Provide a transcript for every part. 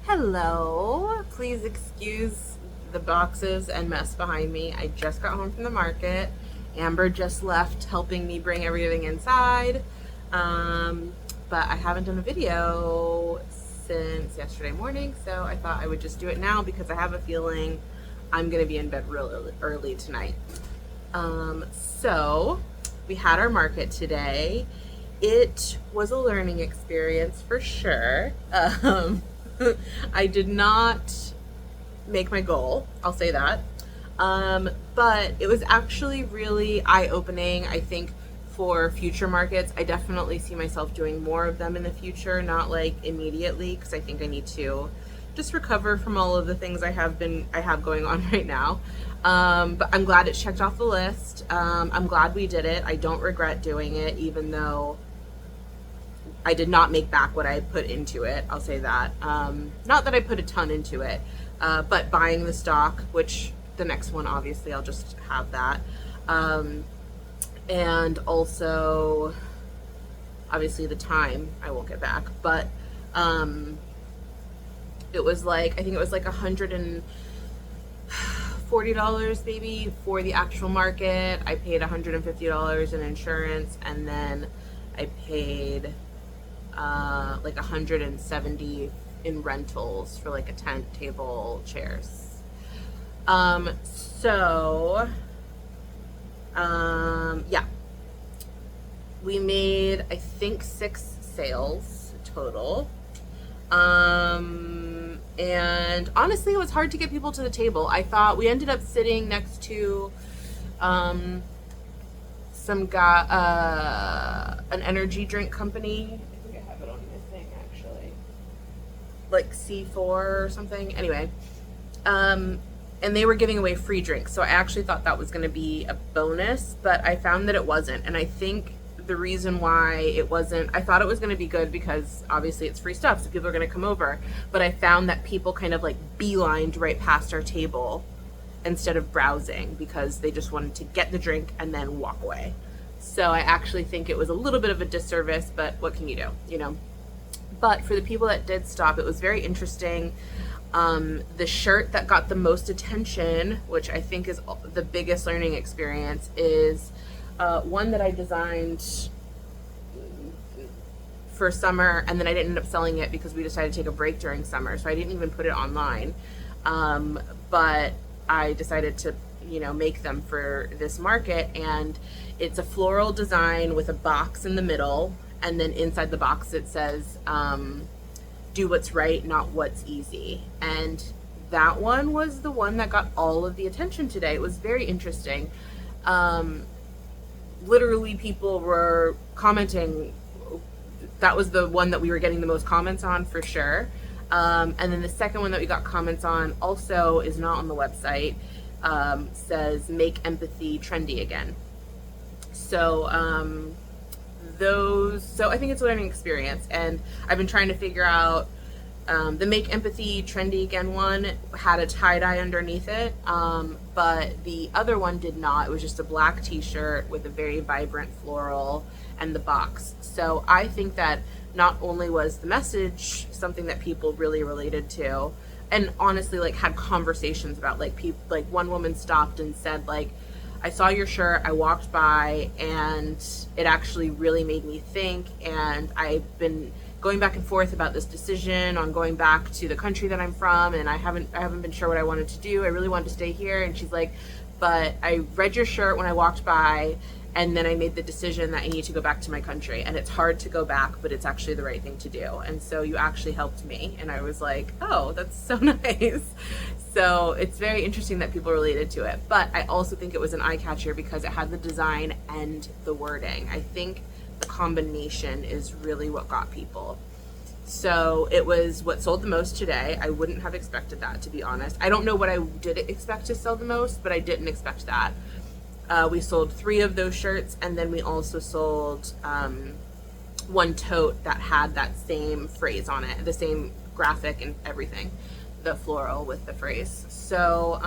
Hello, please excuse the boxes and mess behind me. I just got home from the market. Amber just left helping me bring everything inside. Um, but I haven't done a video since yesterday morning, so I thought I would just do it now because I have a feeling I'm gonna be in bed real early tonight. So we had our market today. It was a learning experience for sure. I did not make my goal, I'll say that. But it was actually really eye-opening. I think for future markets, I definitely see myself doing more of them in the future, not like immediately, because I think I need to just recover from all of the things I have going on right now. But I'm glad it checked off the list. I'm glad we did it. I don't regret doing it, even though I did not make back what I put into it. I'll say that. Not that I put a ton into it, but buying the stock, which the next one, obviously, I'll just have that. And also, obviously, the time I won't get back. But it was like, I think it was like $140 maybe for the actual market. I paid $150 in insurance, and then I paid like $170 in rentals for like a tent, table, chairs. Yeah, we made, I think, 6 sales total. And honestly, it was hard to get people to the table. I thought we ended up sitting next to some guy, an energy drink company. I think I have it on my thing actually, like C4 or something. Anyway, and they were giving away free drinks, so I actually thought that was going to be a bonus, but I found that it wasn't. And I think the reason why it wasn't, I thought it was going to be good because obviously it's free stuff, so people are going to come over, but I found that people kind of like beelined right past our table instead of browsing because they just wanted to get the drink and then walk away. So I actually think it was a little bit of a disservice, but what can you do, you know? But for the people that did stop, it was very interesting. The shirt that got the most attention, which I think is the biggest learning experience, is one that I designed for summer, and then I didn't end up selling it because we decided to take a break during summer, so I didn't even put it online. But I decided to, make them for this market, and it's a floral design with a box in the middle, and then inside the box it says, do what's right, not what's easy. And that one was the one that got all of the attention today. It was very interesting. Literally people were commenting. That was the one that we were getting the most comments on for sure. And then the second one that we got comments on also is not on the website. Says make empathy trendy again. So so I think it's a learning experience, and I've been trying to figure out, the make empathy trendy again one had a tie-dye underneath it, but the other one did not. It was just a black t-shirt with a very vibrant floral and the box. So I think that not only was the message something that people really related to, and honestly like had conversations about, like people, like one woman stopped and said, like, I saw your shirt, I walked by, and it actually really made me think, and I've been going back and forth about this decision on going back to the country that I'm from, and I haven't been sure what I wanted to do. I really wanted to stay here. And she's like, but I read your shirt when I walked by, and then I made the decision that I need to go back to my country, and it's hard to go back, but it's actually the right thing to do. And so you actually helped me. And I was like, oh, that's so nice. So it's very interesting that people related to it. But I also think it was an eye catcher because it had the design and the wording. I think the combination is really what got people. So it was what sold the most today. I wouldn't have expected that, to be honest. I don't know what I did expect to sell the most, but I didn't expect that. We sold 3 of those shirts, and then we also sold one tote that had that same phrase on it, the same graphic and everything, the floral with the phrase. So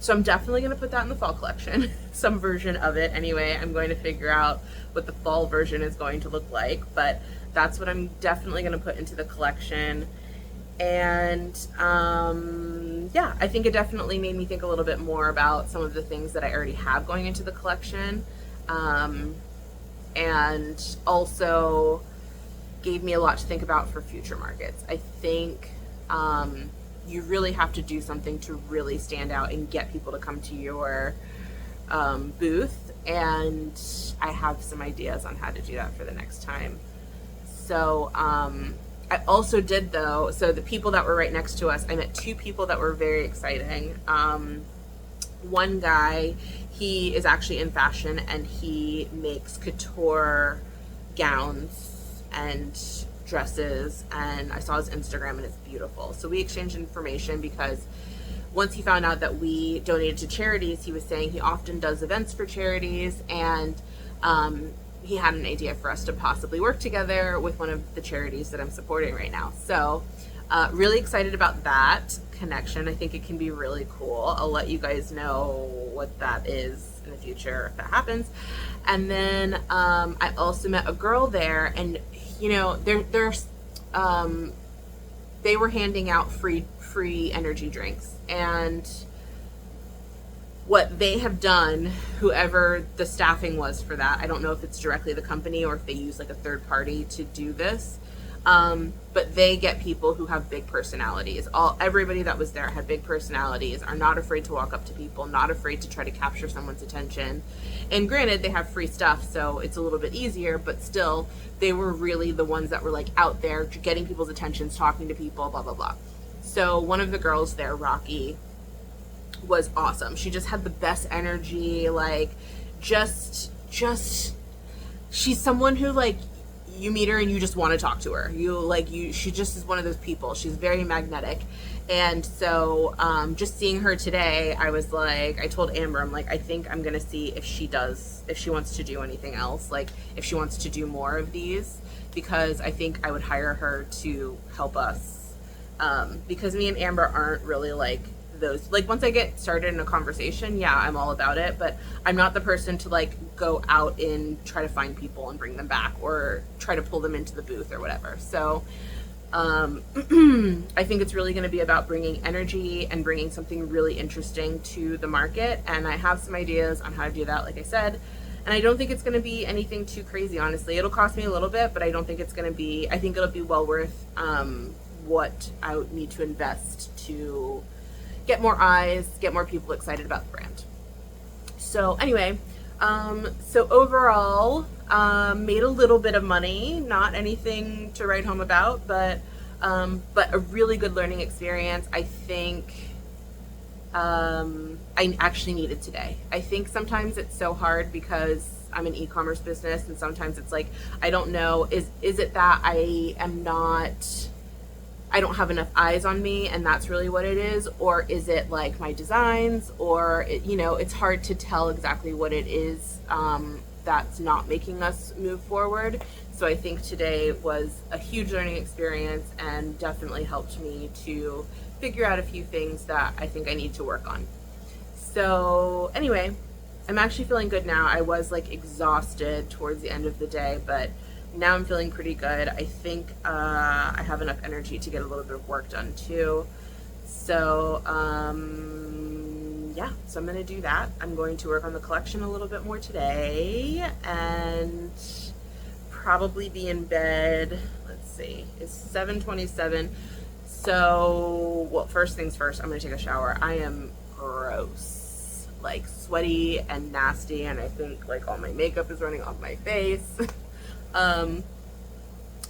so I'm definitely going to put that in the fall collection, some version of it anyway. I'm going to figure out what the fall version is going to look like, but that's what I'm definitely going to put into the collection. And yeah, I think it definitely made me think a little bit more about some of the things that I already have going into the collection. And also gave me a lot to think about for future markets. I think you really have to do something to really stand out and get people to come to your booth. And I have some ideas on how to do that for the next time. So I also did, though, so the people that were right next to us, I met two people that were very exciting. One guy, he is actually in fashion, and he makes couture gowns and dresses, and I saw his Instagram, and it's beautiful. So we exchanged information because once he found out that we donated to charities, he was saying he often does events for charities, and he had an idea for us to possibly work together with one of the charities that I'm supporting right now. So really excited about that connection. I think it can be really cool. I'll let you guys know what that is in the future if that happens. And then I also met a girl there, and you know, they were handing out free energy drinks, and what they have done, whoever the staffing was for that, I don't know if it's directly the company or if they use like a third party to do this, but they get people who have big personalities. Everybody that was there had big personalities, are not afraid to walk up to people, not afraid to try to capture someone's attention. And granted, they have free stuff, so it's a little bit easier, but still, they were really the ones that were like out there getting people's attentions, talking to people, blah blah blah. So one of the girls there, Rocky, was awesome. She just had the best energy, like just she's someone who, like, you meet her and you just want to talk to her. She just is one of those people. She's very magnetic. And so just seeing her today, I was like, I told Amber, I'm like, I think I'm gonna see if she wants to do anything else, like if she wants to do more of these, because I think I would hire her to help us, because me and Amber aren't really like those, like, once I get started in a conversation, yeah, I'm all about it, but I'm not the person to like go out and try to find people and bring them back or try to pull them into the booth or whatever. So I think it's really going to be about bringing energy and bringing something really interesting to the market, and I have some ideas on how to do that, like I said. And I don't think it's going to be anything too crazy, honestly. It'll cost me a little bit, but I don't think it's going to be, I think it'll be well worth what I would need to invest to get more eyes, get more people excited about the brand. So anyway, so overall, made a little bit of money, not anything to write home about, but a really good learning experience. I think I actually needed today. I think sometimes it's so hard because I'm an e-commerce business, and sometimes it's like, I don't know, is it that I don't have enough eyes on me, and that's really what it is? Or is it like my designs, or it's hard to tell exactly what it is that's not making us move forward. So I think today was a huge learning experience and definitely helped me to figure out a few things that I think I need to work on. So anyway, I'm actually feeling good now. I was like exhausted towards the end of the day, but now I'm feeling pretty good. I think I have enough energy to get a little bit of work done too. So yeah, so I'm gonna do that. I'm going to work on the collection a little bit more today and probably be in bed. Let's see, it's 7:27. So, well, first things first, I'm gonna take a shower. I am gross, like sweaty and nasty, and I think like all my makeup is running off my face.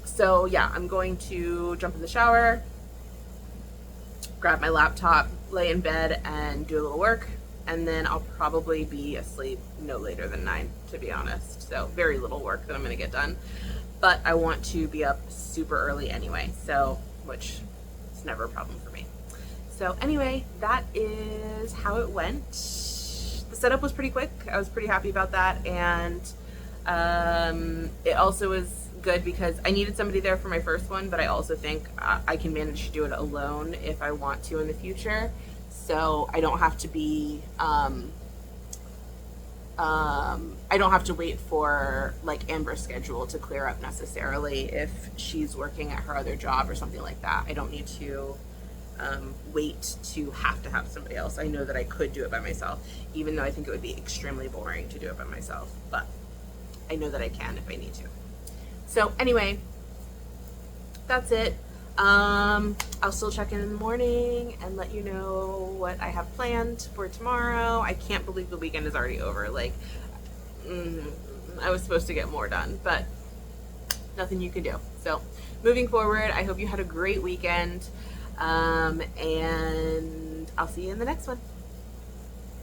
So yeah, I'm going to jump in the shower, grab my laptop, lay in bed, and do a little work, and then I'll probably be asleep no later than 9, to be honest. So very little work that I'm going to get done, but I want to be up super early anyway, so, which is never a problem for me. So anyway, that is how it went. The setup was pretty quick. I was pretty happy about that, and it also was good because I needed somebody there for my first one, but I also think I can manage to do it alone if I want to in the future. So I don't have to be I don't have to wait for like Amber's schedule to clear up necessarily if she's working at her other job or something like that. I don't need to wait to have somebody else. I know that I could do it by myself, even though I think it would be extremely boring to do it by myself, but I know that I can if I need to. So anyway, that's it. I'll still check in the morning and let you know what I have planned for tomorrow. I can't believe the weekend is already over. Like, I was supposed to get more done, but nothing you can do. So moving forward, I hope you had a great weekend. And I'll see you in the next one.